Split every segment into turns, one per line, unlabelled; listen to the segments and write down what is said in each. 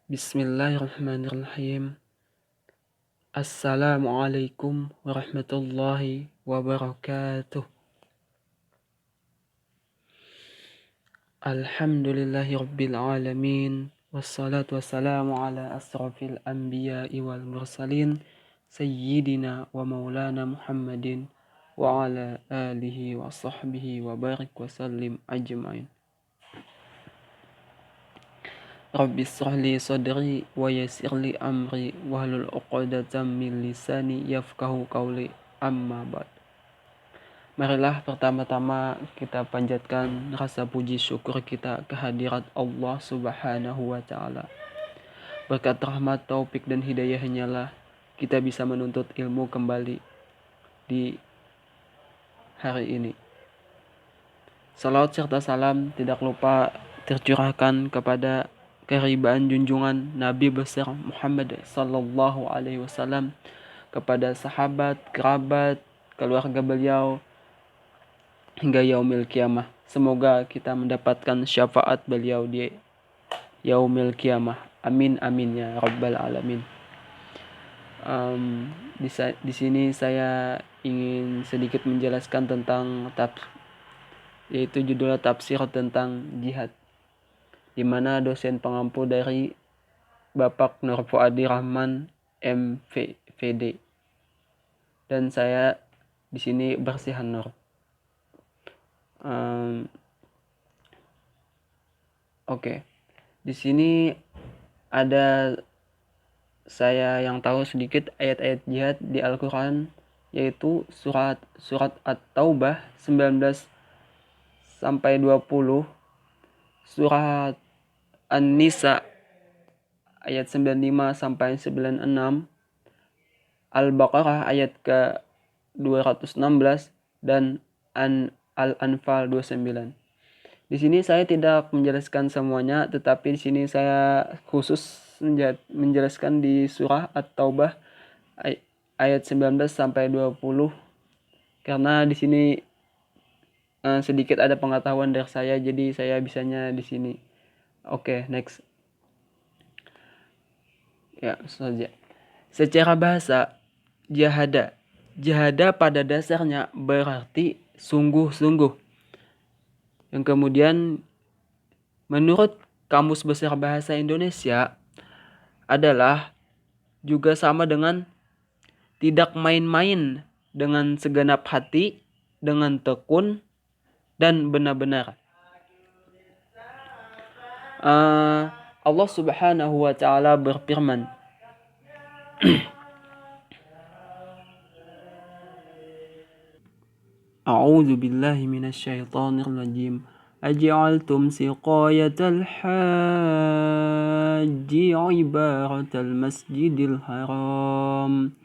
Bismillahirrahmanirrahim. Assalamualaikum warahmatullahi wabarakatuh. Alhamdulillahi rabbil alamin. Wassalatu wassalamu ala asrafil anbiya'i wal mursalin. Sayyidina wa maulana Muhammadin wa ala alihi wa sahbihi wa barik wa sallim ajma'in. Rabbi shrah li sadri wa yassir li amri wahlul 'uqdatam min lisani yafqahu qawli, amma ba'd. Marilah pertama-tama kita panjatkan rasa puji syukur kita kehadirat Allah Subhanahu wa taala. Berkat rahmat, taufik dan hidayahnya lah kita bisa menuntut ilmu kembali di hari ini. Salawat serta salam tidak lupa tercurahkan kepada keribaan junjungan Nabi besar Muhammad sallallahu alaihi wasallam, kepada sahabat, kerabat, keluarga beliau hingga yaumil kiamah. Semoga kita mendapatkan syafaat beliau di yaumil kiamah. Amin amin ya rabbal alamin. Di sini saya ingin sedikit menjelaskan tentang yaitu judul tafsir tentang jihad, di mana dosen pengampu dari Bapak Nur Fuadi Rahman MVD dan saya di sini Bersihan Nur. Oke. Di sini ada saya yang tahu sedikit ayat-ayat jihad di Al-Qur'an, yaitu surat At-Taubah 19 sampai 20, surat An-Nisa ayat 95 sampai 96, Al-Baqarah ayat ke 216 dan Al-Anfal 29. Di sini saya tidak menjelaskan semuanya, tetapi di sini saya khusus menjelaskan di surah At-Taubah ayat 19 sampai 20 karena di sini sedikit ada pengetahuan dari saya, jadi saya bisanya di sini. Oke, next. Ya, saja. Secara bahasa, jahada pada dasarnya berarti sungguh-sungguh. Yang kemudian menurut Kamus Besar Bahasa Indonesia adalah juga sama dengan tidak main-main, dengan segenap hati, dengan tekun dan benar-benar. Allah Subhanahu wa taala berfirman, A'udzu billahi minasyaitonir rajim. Aj'altum siqayatal hajji ibaratal masjidil haram.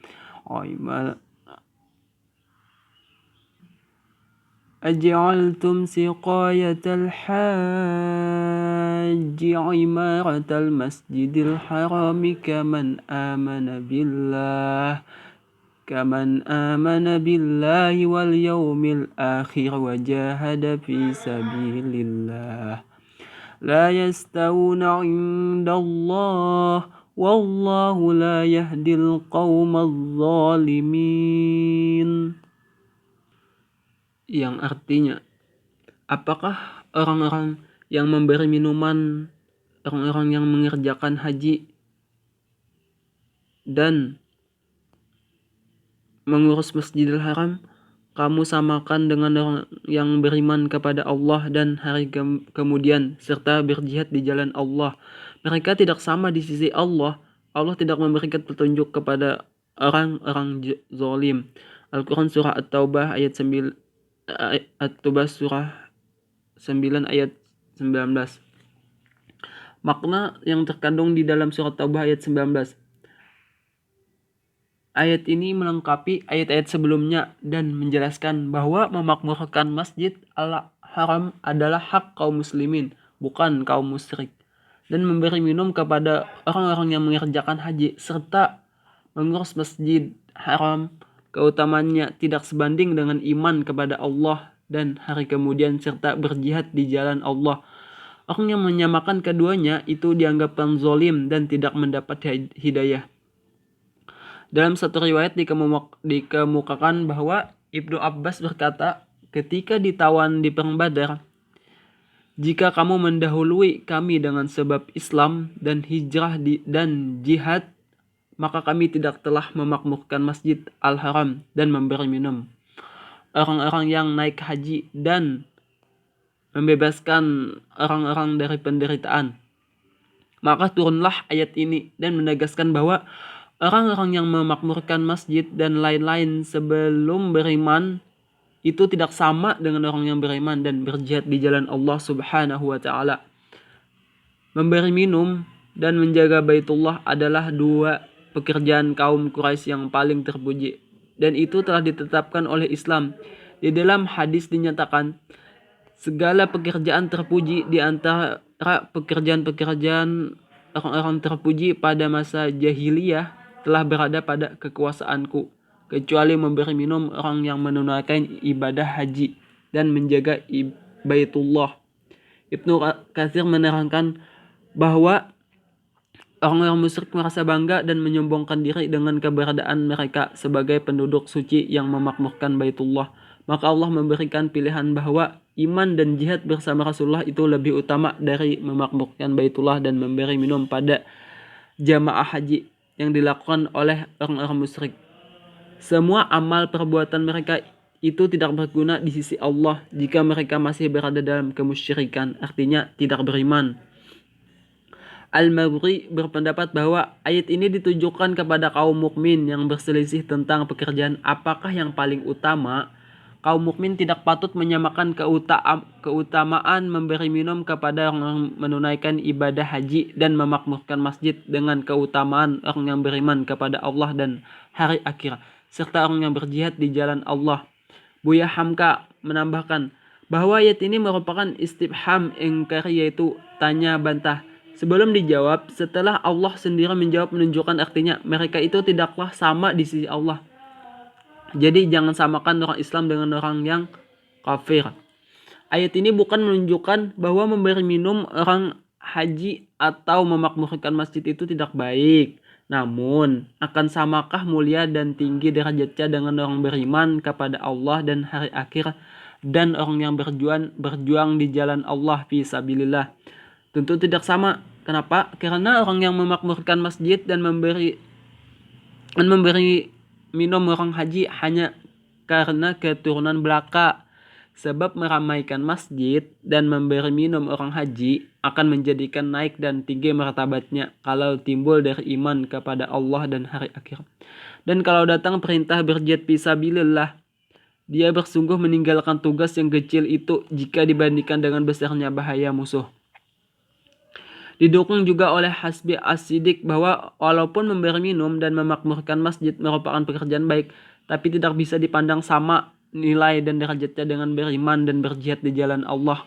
أجعلتم سقاية الحاج عمارة المسجد الحرام كمن آمن بالله واليوم الآخر وجاهد في سبيل الله لا يستوون عند الله والله لا يهدي القوم الظالمين. Yang artinya, apakah orang-orang yang memberi minuman, orang-orang yang mengerjakan haji dan mengurus Masjidil Haram, kamu samakan dengan orang yang beriman kepada Allah dan hari kemudian serta berjihad di jalan Allah? Mereka tidak sama di sisi Allah. Allah tidak memberikan petunjuk kepada orang-orang zalim. Al-Quran surah At-Taubah ayat 9, At-Taubah surah 9 ayat 19. Makna yang terkandung di dalam surat Taubah ayat 19. Ayat ini melengkapi ayat-ayat sebelumnya dan menjelaskan bahwa memakmurkan Masjid Al-Haram adalah hak kaum muslimin, bukan kaum musyrik. Dan memberi minum kepada orang-orang yang mengerjakan haji serta mengurus Masjid Haram, keutamaannya tidak sebanding dengan iman kepada Allah dan hari kemudian serta berjihad di jalan Allah. Orang yang menyamakan keduanya itu dianggap zalim dan tidak mendapat hidayah. Dalam satu riwayat dikemukakan bahwa Ibnu Abbas berkata, ketika ditawan di Perang Badar, jika kamu mendahului kami dengan sebab Islam dan hijrah dan jihad, maka kami tidak telah memakmurkan Masjid Al-Haram dan memberi minum orang-orang yang naik haji dan membebaskan orang-orang dari penderitaan. Maka turunlah ayat ini dan menegaskan bahwa orang-orang yang memakmurkan masjid dan lain-lain sebelum beriman itu tidak sama dengan orang yang beriman dan berjihad di jalan Allah Subhanahu wa taala. Memberi minum dan menjaga Baitullah adalah dua pekerjaan kaum Quraisy yang paling terpuji, dan itu telah ditetapkan oleh Islam. Di dalam hadis dinyatakan, segala pekerjaan terpuji di antara pekerjaan-pekerjaan orang-orang terpuji pada masa jahiliyah telah berada pada kekuasaanku, kecuali memberi minum orang yang menunaikan ibadah haji dan menjaga Baitullah. Ibnu Katsir menerangkan bahwa orang-orang musyrik merasa bangga dan menyombongkan diri dengan keberadaan mereka sebagai penduduk suci yang memakmurkan Baitullah. Maka Allah memberikan pilihan bahwa iman dan jihad bersama Rasulullah itu lebih utama dari memakmurkan Baitullah dan memberi minum pada jamaah haji yang dilakukan oleh orang-orang musyrik. Semua amal perbuatan mereka itu tidak berguna di sisi Allah jika mereka masih berada dalam kemusyrikan, artinya tidak beriman. Al-Maghri berpendapat bahwa ayat ini ditujukan kepada kaum mukmin yang berselisih tentang pekerjaan apakah yang paling utama. Kaum mukmin tidak patut menyamakan keutamaan memberi minum kepada orang yang menunaikan ibadah haji dan memakmurkan masjid dengan keutamaan orang yang beriman kepada Allah dan hari akhir, serta orang yang berjihad di jalan Allah. Buya Hamka menambahkan bahwa ayat ini merupakan istifham ingkari, yaitu tanya bantah. Sebelum dijawab, setelah Allah sendiri menjawab, menunjukkan artinya mereka itu tidaklah sama di sisi Allah. Jadi jangan samakan orang Islam dengan orang yang kafir. Ayat ini bukan menunjukkan bahwa memberi minum orang haji atau memakmurkan masjid itu tidak baik. Namun, akan samakah mulia dan tinggi derajatnya dengan orang beriman kepada Allah dan hari akhir dan orang yang berjuang di jalan Allah fi sabilillah? Tentu tidak sama. Kenapa? Karena orang yang memakmurkan masjid dan memberi minum orang haji hanya karena keturunan belaka. Sebab meramaikan masjid dan memberi minum orang haji akan menjadikan naik dan tinggi martabatnya kalau timbul dari iman kepada Allah dan hari akhir. Dan kalau datang perintah berjihad fisabilillah, dia bersungguh meninggalkan tugas yang kecil itu jika dibandingkan dengan besarnya bahaya musuh. Didukung juga oleh Hasbi As-Siddiq bahwa walaupun memberi minum dan memakmurkan masjid merupakan pekerjaan baik, tapi tidak bisa dipandang sama nilai dan derajatnya dengan beriman dan berjihad di jalan Allah.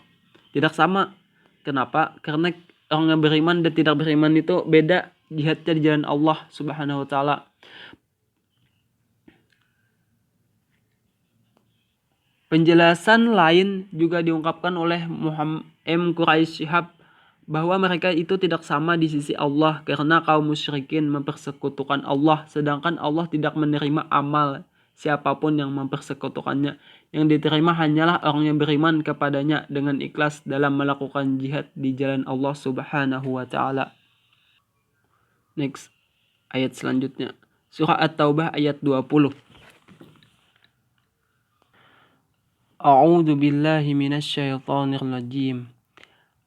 Tidak sama. Kenapa? Karena orang yang beriman dan tidak beriman itu beda jihadnya di jalan Allah Subhanahu wa taala. Penjelasan lain juga diungkapkan oleh Muhammad M. Quraish Shihab bahwa mereka itu tidak sama di sisi Allah karena kaum musyrikin mempersekutukan Allah, sedangkan Allah tidak menerima amal siapapun yang mempersekutukannya. Yang diterima hanyalah orang yang beriman kepadanya dengan ikhlas dalam melakukan jihad di jalan Allah Subhanahu wa taala. Next, ayat selanjutnya. Surah At-Taubah ayat 20. A'udzu billahi minasyaitonir rajim.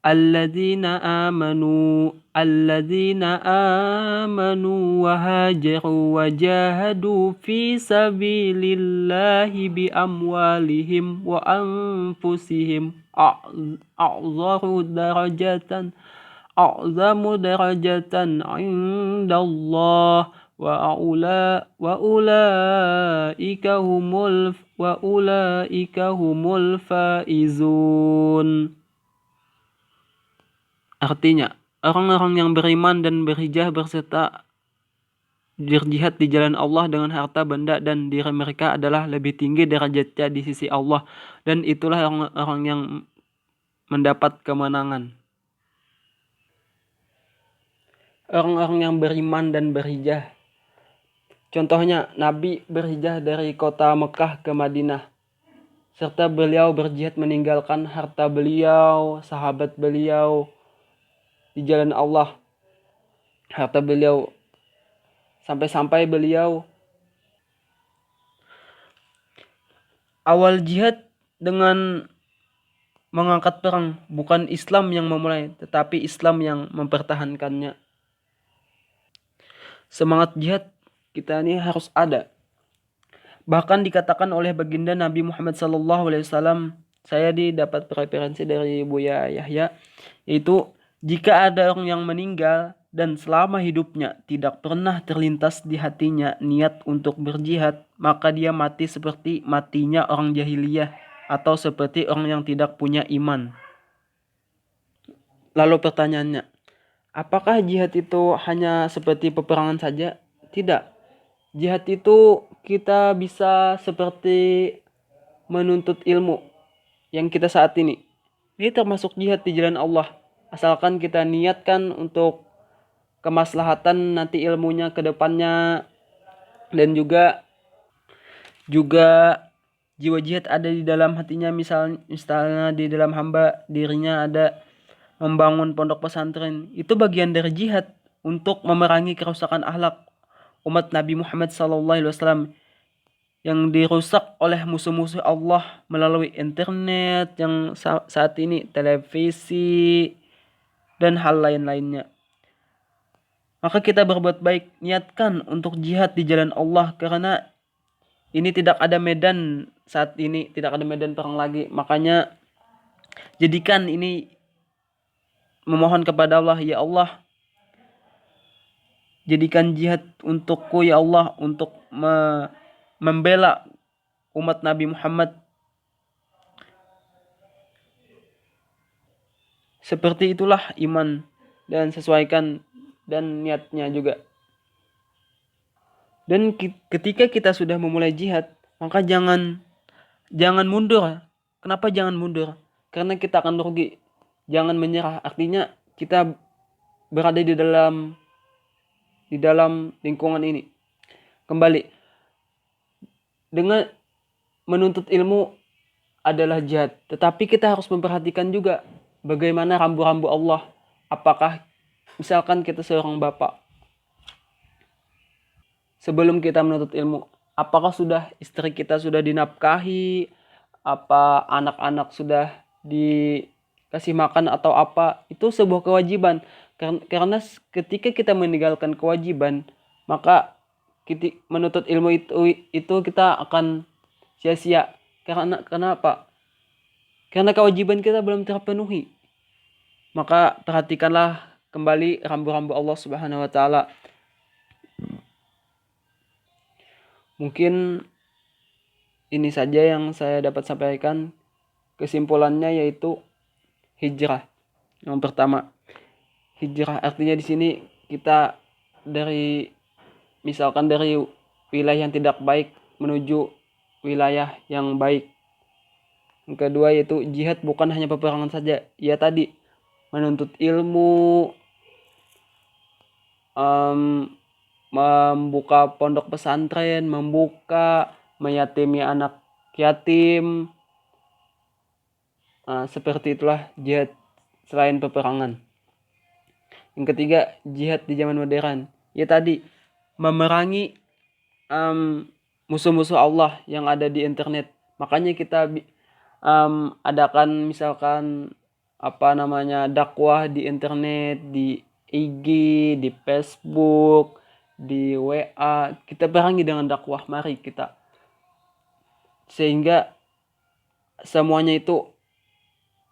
الذين آمنوا وهاجروا وجاهدوا في سبيل الله بأموالهم وأنفسهم أعظم درجة عند الله وأولئك هم الفائزون. Artinya, orang-orang yang beriman dan berhijrah berserta berjihad di jalan Allah dengan harta benda dan diri mereka adalah lebih tinggi derajatnya di sisi Allah, dan itulah orang-orang yang mendapat kemenangan. orang-orang yang beriman dan berhijrah. Contohnya, Nabi berhijrah dari kota Mekah ke Madinah, serta beliau berjihad meninggalkan harta beliau, sahabat beliau di jalan Allah. Harta beliau sampai-sampai beliau awal jihad dengan mengangkat perang, bukan Islam yang memulai, tetapi Islam yang mempertahankannya. Semangat jihad kita ini harus ada. Bahkan dikatakan oleh baginda Nabi Muhammad SAW, saya didapat referensi dari Buya Yahya, yaitu jika ada orang yang meninggal dan selama hidupnya tidak pernah terlintas di hatinya niat untuk berjihad, maka dia mati seperti matinya orang jahiliyah atau seperti orang yang tidak punya iman. Lalu pertanyaannya, apakah jihad itu hanya seperti peperangan saja? Tidak. Jihad itu kita bisa seperti menuntut ilmu yang kita saat ini. Ini termasuk jihad di jalan Allah. Asalkan kita niatkan untuk kemaslahatan nanti ilmunya ke depannya, dan juga jiwa jihad ada di dalam hatinya, misalnya di dalam hamba dirinya ada membangun pondok pesantren. Itu bagian dari jihad untuk memerangi kerusakan akhlak umat Nabi Muhammad SAW yang dirusak oleh musuh-musuh Allah melalui internet yang saat ini, televisi, dan hal lain-lainnya. Maka kita berbuat baik, niatkan untuk jihad di jalan Allah, karena ini tidak ada medan saat ini, tidak ada medan perang lagi. Makanya jadikan ini memohon kepada Allah, ya Allah, jadikan jihad untukku ya Allah, untuk membela umat Nabi Muhammad. Seperti itulah iman, dan sesuaikan dan niatnya juga. Dan ketika kita sudah memulai jihad, maka jangan mundur. Kenapa jangan mundur? Karena kita akan rugi. Jangan menyerah. Artinya kita berada di dalam lingkungan ini. Kembali, dengan menuntut ilmu adalah jihad, tetapi kita harus memperhatikan juga bagaimana rambu-rambu Allah. Apakah misalkan kita seorang bapak, sebelum kita menuntut ilmu, apakah istri kita sudah dinafkahi, apa anak-anak sudah dikasih makan atau apa? Itu sebuah kewajiban. Karena ketika kita meninggalkan kewajiban, maka menuntut ilmu itu kita akan sia-sia. Kenapa? Karena kewajiban kita belum terpenuhi. Maka perhatikanlah kembali rambu-rambu Allah Subhanahu wa taala. Mungkin ini saja yang saya dapat sampaikan. Kesimpulannya yaitu hijrah. Yang pertama, hijrah artinya di sini kita misalkan dari wilayah yang tidak baik menuju wilayah yang baik. Yang kedua yaitu jihad bukan hanya peperangan saja. Ya tadi, menuntut ilmu, membuka pondok pesantren, meyatimi anak yatim. Seperti itulah jihad selain peperangan. Yang ketiga, jihad di zaman modern. Ya tadi, memerangi musuh-musuh Allah yang ada di internet. Makanya kita adakan misalkan dakwah di internet, di IG, di Facebook, di WA. Kita perangi dengan dakwah. Mari kita, sehingga semuanya itu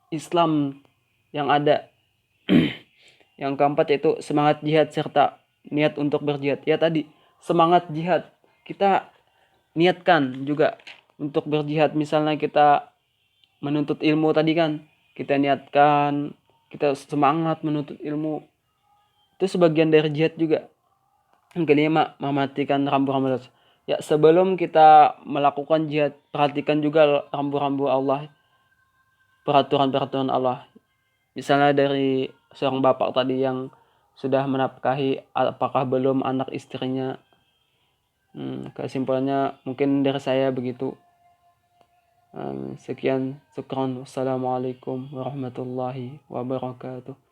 Islam yang ada. Yang keempat yaitu semangat jihad serta niat untuk berjihad. Ya tadi, semangat jihad kita niatkan juga untuk berjihad. Misalnya kita menuntut ilmu tadi kan, kita niatkan, kita semangat menuntut ilmu. Itu sebagian dari jihad juga. Yang kelima, mematikan rambu-rambu. Ya, sebelum kita melakukan jihad, perhatikan juga rambu-rambu Allah, peraturan-peraturan Allah. Misalnya dari seorang bapak tadi yang sudah menafkahi, apakah belum anak istrinya. Kesimpulannya mungkin dari saya begitu. Sekian, syukran. Wassalamualaikum warahmatullahi wabarakatuh.